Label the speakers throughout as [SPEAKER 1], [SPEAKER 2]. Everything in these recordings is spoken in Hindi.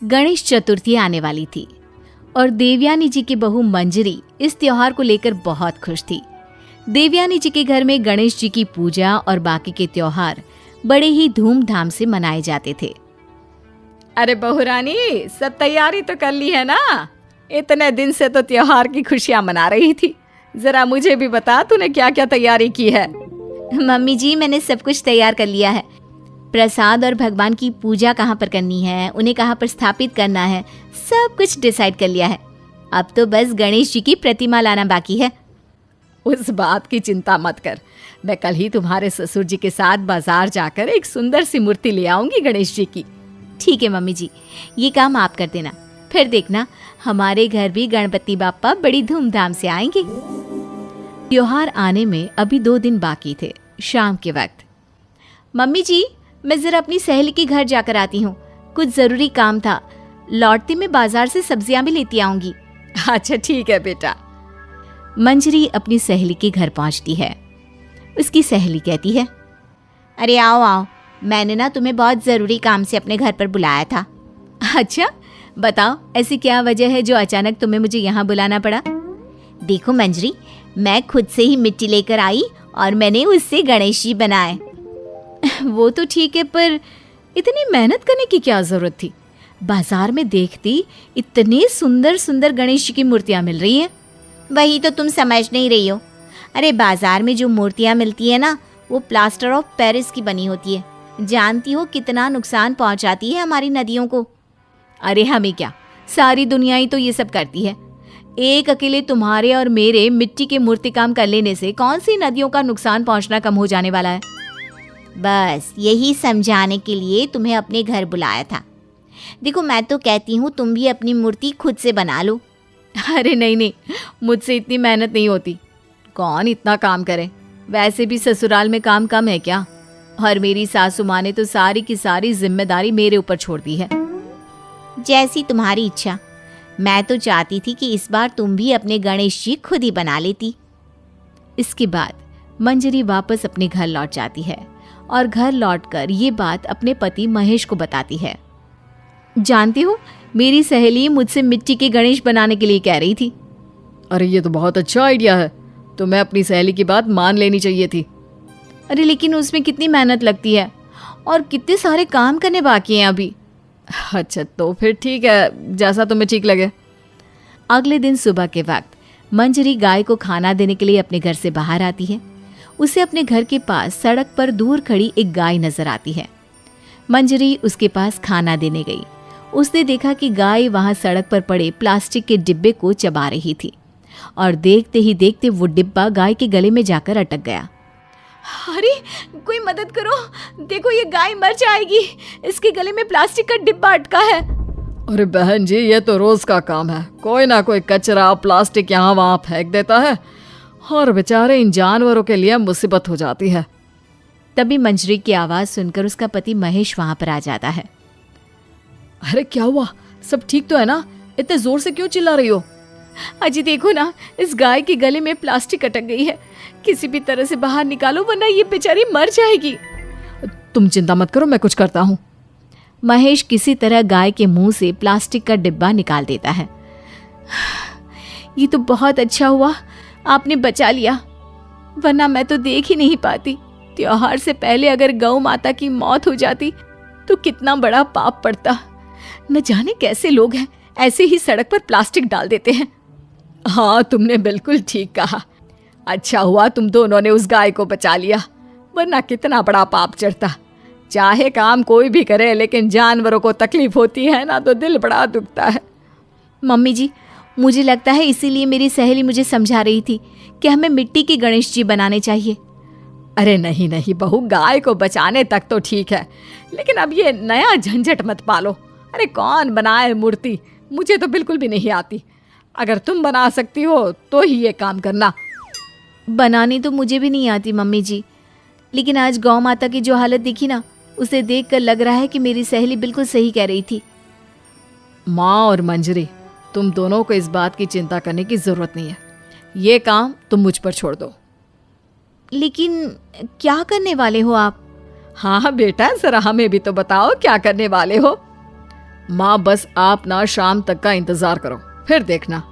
[SPEAKER 1] गणेश चतुर्थी आने वाली थी और देवयानी जी की बहू मंजरी इस त्योहार को लेकर बहुत खुश थी। देवयानी जी के घर में गणेश जी की पूजा और बाकी के त्योहार बड़े ही धूमधाम से मनाए जाते थे।
[SPEAKER 2] अरे बहू रानी, सब तैयारी तो कर ली है ना? इतने दिन से तो त्योहार की खुशियां मना रही थी। जरा मुझे भी बता, तूने क्या क्या तैयारी की है?
[SPEAKER 1] मम्मी जी, मैंने सब कुछ तैयार कर लिया है। प्रसाद और भगवान की पूजा कहाँ पर करनी है, उन्हें कहाँ पर स्थापित करना है, सब कुछ डिसाइड कर लिया है। अब तो बस गणेश जी की प्रतिमा लाना बाकी है।
[SPEAKER 2] उस बात की चिंता मत कर, मैं कल ही तुम्हारे ससुर जी के साथ बाजार जाकर एक सुंदर सी मूर्ति ले आऊंगी गणेश जी की।
[SPEAKER 1] ठीक है मम्मी जी, ये काम आप कर देना। फिर देखना हमारे घर भी गणपति बाप्पा बड़ी धूमधाम से आएंगे। त्योहार आने में अभी 2 दिन बाकी थे। शाम के वक्त, मम्मी जी, मैं जरा अपनी सहेली के घर जाकर आती हूँ, कुछ जरूरी काम था। लौटते में बाजार से सब्जियां भी लेती आऊंगी।
[SPEAKER 2] अच्छा ठीक है बेटा।
[SPEAKER 1] मंजरी अपनी सहेली के घर पहुंचती है। उसकी सहेली कहती है, अरे आओ आओ, मैंने ना तुम्हें बहुत ज़रूरी काम से अपने घर पर बुलाया था। अच्छा बताओ, ऐसी क्या वजह है जो अचानक तुम्हें मुझे यहाँ बुलाना पड़ा? देखो मंजरी, मैं खुद से ही मिट्टी लेकर आई और मैंने उससे गणेश जी बनाए। वो तो ठीक है, पर इतनी मेहनत करने की क्या ज़रूरत थी? बाजार में देखती इतने सुंदर सुंदर गणेश जी की मूर्तियाँ मिल रही हैं। वही तो तुम समझ नहीं रही हो। अरे बाजार में जो मूर्तियाँ मिलती है ना, वो प्लास्टर ऑफ पेरिस की बनी होती है। जानती हो कितना नुकसान पहुंचाती है हमारी नदियों को। अरे हमें क्या, सारी दुनिया ही तो ये सब करती है। एक अकेले तुम्हारे और मेरे मिट्टी के मूर्ति काम कर लेने से कौन सी नदियों का नुकसान पहुंचना कम हो जाने वाला है? बस यही समझाने के लिए तुम्हें अपने घर बुलाया था। देखो मैं तो कहती हूँ तुम भी अपनी मूर्ति खुद से बना लो। अरे नहीं नहीं, मुझसे इतनी मेहनत नहीं होती। कौन इतना काम करे? वैसे भी ससुराल में काम कम है क्या? और मेरी सासू माँ ने तो सारी की सारी जिम्मेदारी मेरे ऊपर छोड़ दी है। जैसी तुम्हारी इच्छा। मैं तो चाहती थी कि इस बार तुम भी अपने गणेश जी खुद ही बना लेती। इसके बाद मंजरी वापस अपने घर लौट जाती है और घर लौटकर ये बात अपने पति महेश को बताती है। जानती हो, मेरी सहेली मुझसे मिट्टी के गणेश बनाने के लिए कह रही थी।
[SPEAKER 2] अरे ये तो बहुत अच्छा आइडिया है, तो मैं अपनी सहेली की बात मान लेनी चाहिए थी।
[SPEAKER 1] अरे लेकिन उसमें कितनी मेहनत लगती है और कितने सारे काम करने बाकी हैं अभी।
[SPEAKER 2] अच्छा तो फिर ठीक है, जैसा तुम्हें ठीक लगे।
[SPEAKER 1] अगले दिन सुबह के वक्त मंजरी गाय को खाना देने के लिए अपने घर से बाहर आती है। उसे अपने घर के पास सड़क पर दूर खड़ी एक गाय नजर आती है। मंजरी उसके पास खाना देने गई। उसने देखा कि गाय वहां सड़क पर पड़े प्लास्टिक के डिब्बे को चबा रही थी और देखते ही देखते वो डिब्बा गाय के गले में जाकर अटक गया। अरे कोई मदद करो, देखो ये गाय मर जाएगी, इसके गले में प्लास्टिक का डिब्बा अटका है।
[SPEAKER 2] अरे बहन जी, ये तो रोज का काम है। कोई ना कोई कचरा प्लास्टिक यहाँ वहाँ फेंक देता है और बेचारे इन जानवरों के लिए मुसीबत हो जाती है।
[SPEAKER 1] तभी मंजरी की आवाज सुनकर उसका पति महेश वहां पर आ जाता है।
[SPEAKER 2] अरे क्या हुआ? सब ठीक तो है ना? इतने जोर से क्यों चिल्ला रही हो?
[SPEAKER 1] अजी देखो ना, इस गाय के गले में प्लास्टिक अटक गई है। किसी भी तरह से बाहर निकालो वरना ये बेचारी मर जाएगी।
[SPEAKER 2] तुम चिंता मत करो, मैं कुछ करता हूँ।
[SPEAKER 1] महेश किसी तरह गाय के मुंह से प्लास्टिक का डिब्बा निकाल देता है। ये तो बहुत अच्छा हुआ आपने बचा लिया, वरना मैं तो देख ही नहीं पाती। त्योहार से पहले अगर गौ माता की मौत हो जाती तो कितना बड़ा पाप पड़ता। न जाने कैसे लोग हैं, ऐसे ही सड़क पर प्लास्टिक डाल देते हैं।
[SPEAKER 2] हाँ तुमने बिल्कुल ठीक कहा। अच्छा हुआ तुम दोनों ने उस गाय को बचा लिया, वरना कितना बड़ा पाप चढ़ता। चाहे काम कोई भी करे, लेकिन जानवरों को तकलीफ होती है ना, तो दिल बड़ा दुखता है।
[SPEAKER 1] मम्मी जी, मुझे लगता है इसीलिए मेरी सहेली मुझे समझा रही थी कि हमें मिट्टी के गणेश जी बनाने चाहिए।
[SPEAKER 2] अरे नहीं नहीं बहू, गाय को बचाने तक तो ठीक है, लेकिन अब ये नया झंझट मत पालो। अरे कौन बनाए मूर्ति? मुझे तो बिल्कुल भी नहीं आती। अगर तुम बना सकती हो तो ही ये काम करना।
[SPEAKER 1] बनानी तो मुझे भी नहीं आती मम्मी जी, लेकिन आज गौ माता की जो हालत दिखी ना, उसे देखकर लग रहा है कि मेरी सहेली बिल्कुल सही कह रही थी।
[SPEAKER 2] माँ और मंजरी, तुम दोनों को इस बात की चिंता करने की जरूरत नहीं है। ये काम तुम मुझ पर छोड़ दो।
[SPEAKER 1] लेकिन क्या करने वाले हो आप?
[SPEAKER 2] हाँ बेटा, जरा हमें भी तो बताओ क्या करने वाले हो। माँ बस आप ना शाम तक का इंतजार करो, फिर देखना।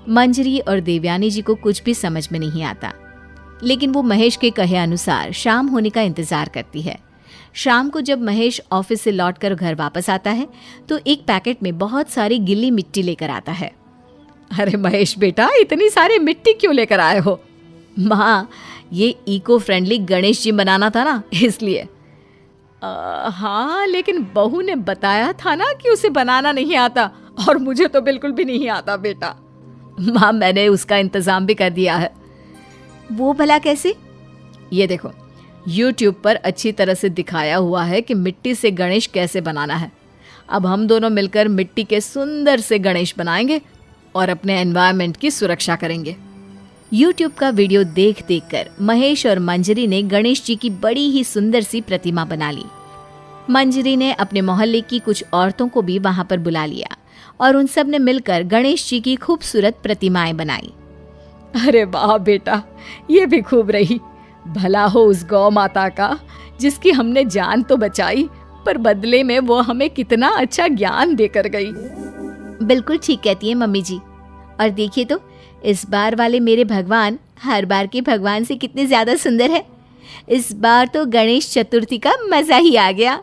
[SPEAKER 1] मंजरी और देवयानी जी को कुछ भी समझ में नहीं आता, लेकिन वो महेश के कहे अनुसार शाम होने का इंतजार करती है। शाम को जब महेश ऑफिस से लौटकर घर वापस आता है तो एक पैकेट में बहुत सारी गीली मिट्टी लेकर आता है।
[SPEAKER 2] अरे महेश बेटा, इतनी सारी मिट्टी क्यों लेकर आए हो?
[SPEAKER 1] माँ, ये इको फ्रेंडली गणेश जी बनाना था ना, इसलिए।
[SPEAKER 2] हाँ, लेकिन बहू ने बताया था ना कि उसे बनाना नहीं आता, और मुझे तो बिल्कुल भी नहीं आता बेटा।
[SPEAKER 1] माँ, मैंने उसका इंतजाम भी कर दिया है। वो भला कैसे?
[SPEAKER 2] ये देखो, YouTube पर अच्छी तरह से दिखाया हुआ है कि मिट्टी से गणेश कैसे बनाना है। अब हम दोनों मिलकर मिट्टी के सुंदर से गणेश बनाएंगे और अपने एनवायरनमेंट की सुरक्षा करेंगे।
[SPEAKER 1] YouTube का वीडियो देख देख कर महेश और मंजरी ने गणेश जी की बड़ी ही सुंदर सी प्रतिमा बना ली। मंजरी ने अपने मोहल्ले की कुछ औरतों को भी वहां पर बुला लिया और उन सब ने मिलकर गणेश जी की खूबसूरत प्रतिमाएं बनाई।
[SPEAKER 2] अरे वाह बेटा, ये भी खूब रही। भला हो उस गौ माता का, जिसकी हमने जान तो बचाई, पर बदले में वो हमें कितना अच्छा ज्ञान देकर गई।
[SPEAKER 1] बिल्कुल ठीक कहती है मम्मी जी। और देखिए तो, इस बार वाले मेरे भगवान हर बार के भगवान से कितने ज्यादा सुंदर है। इस बार तो गणेश चतुर्थी का मजा ही आ गया।